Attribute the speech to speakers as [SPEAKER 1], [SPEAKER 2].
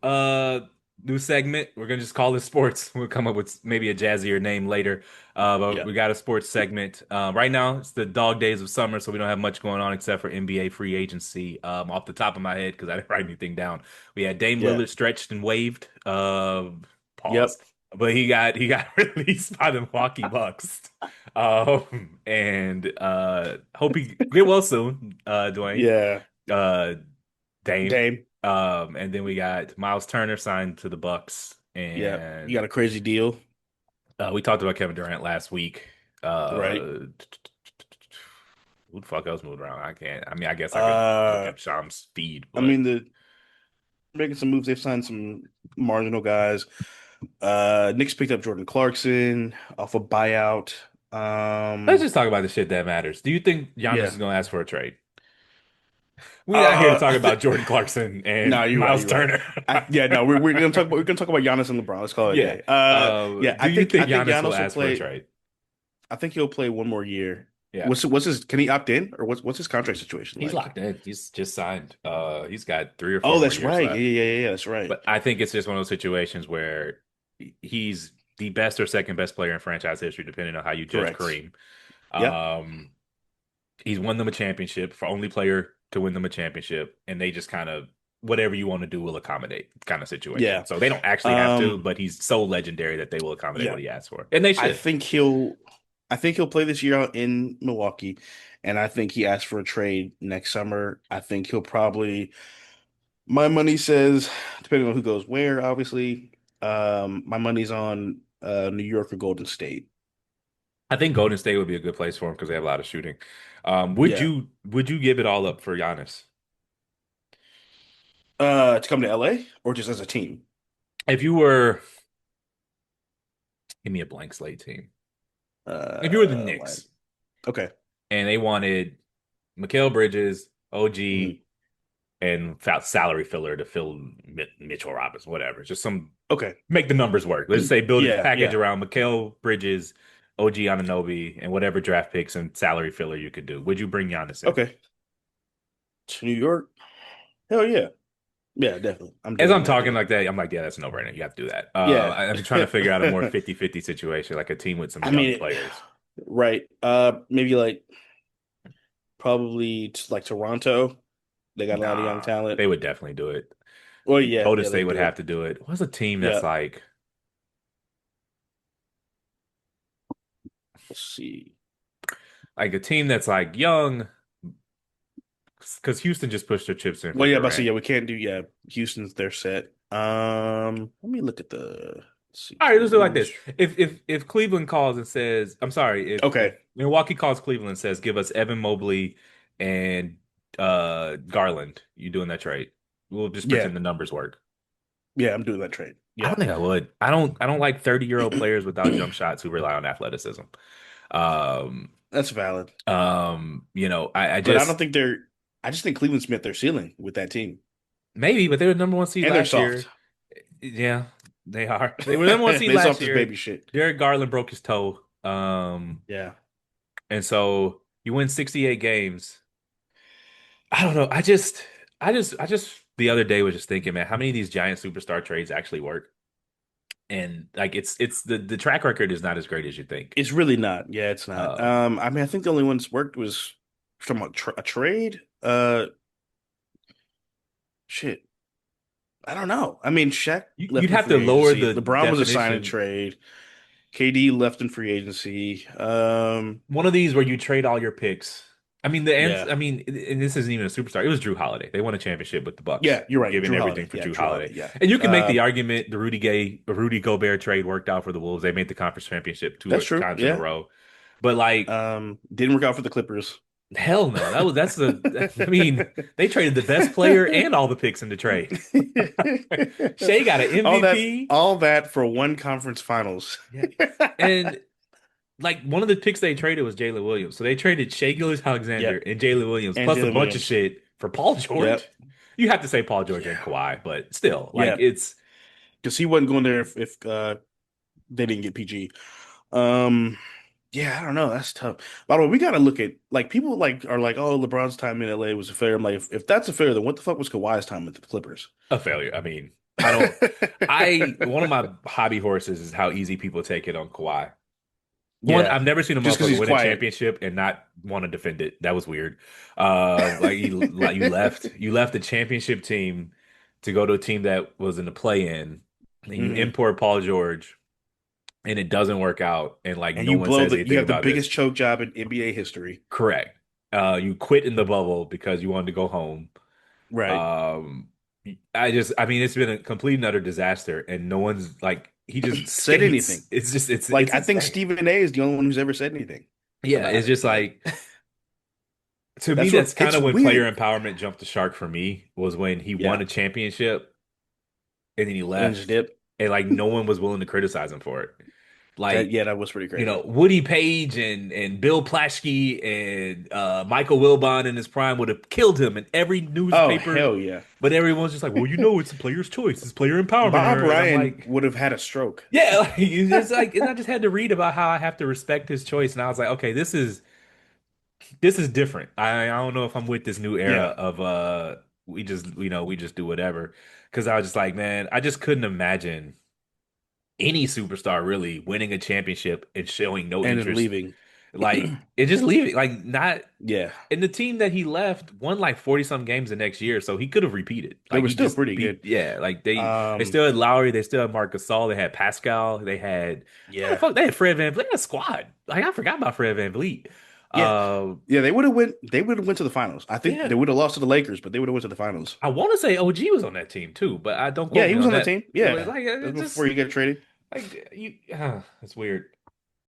[SPEAKER 1] Uh, new segment. We're gonna just call this sports. We'll come up with maybe a jazzier name later. But
[SPEAKER 2] Yeah.
[SPEAKER 1] we got a sports segment. Right now it's the dog days of summer, so we don't have much going on except for NBA free agency. Off the top of my head, because I didn't write anything down. We had Dame
[SPEAKER 2] Yeah.
[SPEAKER 1] Lillard stretched and waived. Pause.
[SPEAKER 2] Yep.
[SPEAKER 1] But he got released by the Milwaukee Bucks. And hope he get well soon, Dwayne.
[SPEAKER 2] Yeah.
[SPEAKER 1] Uh, Dame.
[SPEAKER 2] Dame.
[SPEAKER 1] And then we got Miles Turner signed to the Bucks,
[SPEAKER 2] Yep. You
[SPEAKER 1] and
[SPEAKER 2] got a crazy deal,
[SPEAKER 1] we talked about Kevin Durant last week.
[SPEAKER 2] right?
[SPEAKER 1] Who the fuck else moved around? I can't. I mean, I guess I could look
[SPEAKER 2] Uh,
[SPEAKER 1] at Sham's feed,
[SPEAKER 2] I
[SPEAKER 1] but
[SPEAKER 2] mean the making some moves. They've signed some marginal guys. Knicks picked up Jordan Clarkson off a buyout.
[SPEAKER 1] let's just talk about the shit that matters. Do you think Giannis
[SPEAKER 2] Yeah.
[SPEAKER 1] is going to ask for a trade? We're not here to talk
[SPEAKER 2] I
[SPEAKER 1] about
[SPEAKER 2] think
[SPEAKER 1] Jordan Clarkson
[SPEAKER 2] no,
[SPEAKER 1] and
[SPEAKER 2] you're right.
[SPEAKER 1] Miles
[SPEAKER 2] You're right.
[SPEAKER 1] Turner.
[SPEAKER 2] Yeah, no, we're gonna talk about Giannis and LeBron. Let's call it a
[SPEAKER 1] Yeah.
[SPEAKER 2] day. Yeah,
[SPEAKER 1] Do you
[SPEAKER 2] I
[SPEAKER 1] think
[SPEAKER 2] think
[SPEAKER 1] Giannis will
[SPEAKER 2] Giannis will
[SPEAKER 1] ask for a
[SPEAKER 2] play.
[SPEAKER 1] trade?
[SPEAKER 2] I think he'll play one more year.
[SPEAKER 1] Yeah.
[SPEAKER 2] What's his? Can he opt in, or what's his contract situation
[SPEAKER 1] He's
[SPEAKER 2] like?
[SPEAKER 1] locked in. He's just signed. He's got 3 or 4
[SPEAKER 2] Oh,
[SPEAKER 1] more
[SPEAKER 2] that's
[SPEAKER 1] years
[SPEAKER 2] right. Yeah,
[SPEAKER 1] left.
[SPEAKER 2] yeah, yeah, yeah. That's right.
[SPEAKER 1] But I think it's just one of those situations where he's the best or second best player in franchise history, depending on how you judge
[SPEAKER 2] Correct.
[SPEAKER 1] Kareem.
[SPEAKER 2] Yep.
[SPEAKER 1] Um, he's won them a championship, for only player to win them a championship, and they just kind of whatever you want to do will accommodate kind of situation.
[SPEAKER 2] Yeah.
[SPEAKER 1] So they don't actually have to,
[SPEAKER 2] Um.
[SPEAKER 1] but he's so legendary that they will accommodate
[SPEAKER 2] Yeah.
[SPEAKER 1] what he asks for, and they
[SPEAKER 2] I
[SPEAKER 1] should.
[SPEAKER 2] think he'll. I think he'll play this year out in Milwaukee, and I think he asked for a trade next summer. I think he'll probably. My money says, depending on who goes where, obviously. My money's on New York or Golden State.
[SPEAKER 1] I think Golden State would be a good place for him because they have a lot of shooting.
[SPEAKER 2] Yeah.
[SPEAKER 1] Would you give it all up for Giannis?
[SPEAKER 2] To come to LA or just as a team?
[SPEAKER 1] If you were, give me a blank slate team. If you were the
[SPEAKER 2] Like
[SPEAKER 1] Knicks
[SPEAKER 2] okay.
[SPEAKER 1] and they wanted Mikal Bridges,
[SPEAKER 2] Mhm.
[SPEAKER 1] OG, and salary filler to fill Mitchell Robinson, whatever, just some
[SPEAKER 2] Okay.
[SPEAKER 1] make the numbers work. Let's say build a
[SPEAKER 2] Yeah,
[SPEAKER 1] package
[SPEAKER 2] yeah.
[SPEAKER 1] around Mikal Bridges, OG Anunoby, and whatever draft picks and salary filler you could do. Would you bring Giannis in?
[SPEAKER 2] Okay. To New York? Hell yeah. Yeah, definitely. I'm
[SPEAKER 1] As
[SPEAKER 2] doing
[SPEAKER 1] I'm
[SPEAKER 2] that
[SPEAKER 1] talking
[SPEAKER 2] deal.
[SPEAKER 1] like that, I'm like, yeah, that's a no-brainer. You have to do that.
[SPEAKER 2] Yeah.
[SPEAKER 1] I'm trying to figure out a more 50-50 situation, like a team with some
[SPEAKER 2] I
[SPEAKER 1] young
[SPEAKER 2] mean,
[SPEAKER 1] players.
[SPEAKER 2] right. Maybe like probably like Toronto. They got a lot of young
[SPEAKER 1] Nah,
[SPEAKER 2] talent.
[SPEAKER 1] they would definitely do it.
[SPEAKER 2] Well, yeah,
[SPEAKER 1] Golden
[SPEAKER 2] yeah, they
[SPEAKER 1] State would
[SPEAKER 2] do.
[SPEAKER 1] have to do it. What's a team that's
[SPEAKER 2] Yeah.
[SPEAKER 1] like,
[SPEAKER 2] Let's see.
[SPEAKER 1] a team that's like young, because Houston just pushed their chips in for
[SPEAKER 2] Well, yeah, but so
[SPEAKER 1] Durant.
[SPEAKER 2] yeah, we can't do yeah. Houston's their set. Let me look at the let's see
[SPEAKER 1] All right, let's do it like this.
[SPEAKER 2] teams.
[SPEAKER 1] If Cleveland calls and says, I'm sorry, if
[SPEAKER 2] Okay.
[SPEAKER 1] Milwaukee calls Cleveland and says, give us Evan Mobley and Garland, you doing that trade? We'll just
[SPEAKER 2] Yeah.
[SPEAKER 1] pretend the numbers work.
[SPEAKER 2] Yeah, I'm doing that trade.
[SPEAKER 1] I don't
[SPEAKER 2] Yeah.
[SPEAKER 1] think I would. I don't like 30-year-old players without jump shots who rely on athleticism. Um,
[SPEAKER 2] That's valid.
[SPEAKER 1] I
[SPEAKER 2] But I don't
[SPEAKER 1] just
[SPEAKER 2] think they're I just think Cleveland's met their ceiling with that team.
[SPEAKER 1] maybe, but they were the number one seed
[SPEAKER 2] And they're
[SPEAKER 1] last
[SPEAKER 2] soft.
[SPEAKER 1] year. Yeah, they are. They were the number one seed
[SPEAKER 2] They
[SPEAKER 1] last
[SPEAKER 2] soft as
[SPEAKER 1] year.
[SPEAKER 2] baby shit.
[SPEAKER 1] Derek Garland broke his toe.
[SPEAKER 2] Yeah.
[SPEAKER 1] And so you win 68 games. I don't know. I just the other day was just thinking, man, how many of these giant superstar trades actually work? And like it's the track record is not as great as you think.
[SPEAKER 2] It's really not. Yeah, it's not.
[SPEAKER 1] Um,
[SPEAKER 2] I mean, I think the only ones worked was from a trade. Shit. I don't know. I mean, Shaq
[SPEAKER 1] you'd
[SPEAKER 2] left in
[SPEAKER 1] have to
[SPEAKER 2] free
[SPEAKER 1] lower
[SPEAKER 2] agency.
[SPEAKER 1] the
[SPEAKER 2] LeBron was a sign and
[SPEAKER 1] definition.
[SPEAKER 2] trade. KD left in free agency.
[SPEAKER 1] One of these where you trade all your picks. I mean, the ends.
[SPEAKER 2] Yeah.
[SPEAKER 1] I mean, and this isn't even a superstar. It was Drew Holiday. They won a championship with the Bucks.
[SPEAKER 2] Yeah, you're
[SPEAKER 1] We're
[SPEAKER 2] right.
[SPEAKER 1] giving
[SPEAKER 2] Drew
[SPEAKER 1] everything
[SPEAKER 2] Holiday.
[SPEAKER 1] for
[SPEAKER 2] Yeah,
[SPEAKER 1] Drew
[SPEAKER 2] Drew
[SPEAKER 1] Holiday,
[SPEAKER 2] Holiday. Yeah.
[SPEAKER 1] and you can make the
[SPEAKER 2] Um,
[SPEAKER 1] argument the Rudy Gobert trade worked out for the Wolves. They made the conference championship two
[SPEAKER 2] that's true.
[SPEAKER 1] times in a
[SPEAKER 2] Yeah.
[SPEAKER 1] row, but like,
[SPEAKER 2] Didn't work out for the Clippers.
[SPEAKER 1] hell no. That's the. I mean, they traded the best player and all the picks in the trade. Shea got an MVP.
[SPEAKER 2] All that for one conference finals.
[SPEAKER 1] Yeah, and like one of the picks they traded was Jalen Williams. So they traded Shea Gilgeous-Alexander
[SPEAKER 2] Yep.
[SPEAKER 1] and Jalen Williams
[SPEAKER 2] And
[SPEAKER 1] plus a
[SPEAKER 2] Jalen
[SPEAKER 1] bunch of
[SPEAKER 2] Williams.
[SPEAKER 1] shit for Paul George.
[SPEAKER 2] Yep.
[SPEAKER 1] You have to say Paul George and
[SPEAKER 2] Yeah.
[SPEAKER 1] Kawhi, but still, like
[SPEAKER 2] Yeah.
[SPEAKER 1] it's
[SPEAKER 2] Because he wasn't going there if they didn't get PG. Um, yeah, I don't know. That's tough. By the way, we got to look at like people like are like, oh, LeBron's time in LA was a failure. I'm like, if that's a failure, then what the fuck was Kawhi's time with the Clippers?
[SPEAKER 1] a failure. I mean, I don't. I one of my hobby horses is how easy people take it on Kawhi. One,
[SPEAKER 2] Yeah,
[SPEAKER 1] I've never seen a
[SPEAKER 2] just because
[SPEAKER 1] motherfucker
[SPEAKER 2] he's
[SPEAKER 1] win a
[SPEAKER 2] quiet.
[SPEAKER 1] championship and not want to defend it. That was weird. Like you left the championship team to go to a team that was in the play-in, and you
[SPEAKER 2] Hmm.
[SPEAKER 1] import Paul George, and it doesn't work out, and like
[SPEAKER 2] And
[SPEAKER 1] no one says
[SPEAKER 2] you
[SPEAKER 1] anything
[SPEAKER 2] have the
[SPEAKER 1] about this.
[SPEAKER 2] biggest choke job in NBA history.
[SPEAKER 1] Correct. You quit in the bubble because you wanted to go home.
[SPEAKER 2] Right.
[SPEAKER 1] Um, I mean, it's been a complete and utter disaster, and no one's like, he just
[SPEAKER 2] Said
[SPEAKER 1] skates.
[SPEAKER 2] anything. Like,
[SPEAKER 1] It's
[SPEAKER 2] I think
[SPEAKER 1] insane.
[SPEAKER 2] Stephen A is the only one who's ever said anything
[SPEAKER 1] Yeah,
[SPEAKER 2] about
[SPEAKER 1] it's
[SPEAKER 2] it.
[SPEAKER 1] just
[SPEAKER 2] Like,
[SPEAKER 1] like, to me,
[SPEAKER 2] that's
[SPEAKER 1] that's
[SPEAKER 2] what
[SPEAKER 1] kind
[SPEAKER 2] it's
[SPEAKER 1] of when player
[SPEAKER 2] weird.
[SPEAKER 1] empowerment jumped the shark for me, was when he won
[SPEAKER 2] Yeah.
[SPEAKER 1] a championship and then he
[SPEAKER 2] And then just
[SPEAKER 1] left,
[SPEAKER 2] dip.
[SPEAKER 1] and like no one was willing to criticize him for it.
[SPEAKER 2] That,
[SPEAKER 1] Like,
[SPEAKER 2] yeah, that was pretty crazy.
[SPEAKER 1] Woody Page and Bill Plaschke and Michael Wilbon in his prime would have killed him in every
[SPEAKER 2] Oh,
[SPEAKER 1] newspaper,
[SPEAKER 2] hell yeah.
[SPEAKER 1] but everyone's just like, well, it's a player's choice, it's player empowerment
[SPEAKER 2] Bob
[SPEAKER 1] here, and I'm
[SPEAKER 2] Ryan
[SPEAKER 1] like,
[SPEAKER 2] would have had a stroke.
[SPEAKER 1] yeah, like, it's just like, and I just had to read about how I have to respect his choice, and I was like, okay, this is different. I don't know if I'm with this new era
[SPEAKER 2] Yeah.
[SPEAKER 1] of we just do whatever, because I was just like, man, I just couldn't imagine any superstar really winning a championship and showing no
[SPEAKER 2] And then
[SPEAKER 1] interest.
[SPEAKER 2] leaving.
[SPEAKER 1] Like it just leaving, like not.
[SPEAKER 2] Yeah.
[SPEAKER 1] And the team that he left won like 40 some games the next year, so he could have repeated.
[SPEAKER 2] They
[SPEAKER 1] Like
[SPEAKER 2] were
[SPEAKER 1] he
[SPEAKER 2] still
[SPEAKER 1] just
[SPEAKER 2] pretty
[SPEAKER 1] beat,
[SPEAKER 2] good.
[SPEAKER 1] yeah. Like they
[SPEAKER 2] Um,
[SPEAKER 1] still had Lowry, they still had Marc Gasol, they had Pascal, they had
[SPEAKER 2] yeah.
[SPEAKER 1] they had Fred VanVleet, they had a squad. Like I forgot about Fred VanVleet.
[SPEAKER 2] Yeah.
[SPEAKER 1] Uh,
[SPEAKER 2] Yeah, they would have went to the finals. I think they
[SPEAKER 1] yeah,
[SPEAKER 2] would have lost to the Lakers, but they would have went to the finals.
[SPEAKER 1] I want to say OG was on that team too, but I don't
[SPEAKER 2] Yeah,
[SPEAKER 1] quote
[SPEAKER 2] he
[SPEAKER 1] me
[SPEAKER 2] was
[SPEAKER 1] on
[SPEAKER 2] on the
[SPEAKER 1] that.
[SPEAKER 2] team.
[SPEAKER 1] It was
[SPEAKER 2] Yeah.
[SPEAKER 1] like
[SPEAKER 2] That
[SPEAKER 1] it
[SPEAKER 2] was before
[SPEAKER 1] just
[SPEAKER 2] you get traded.
[SPEAKER 1] like you, it's weird.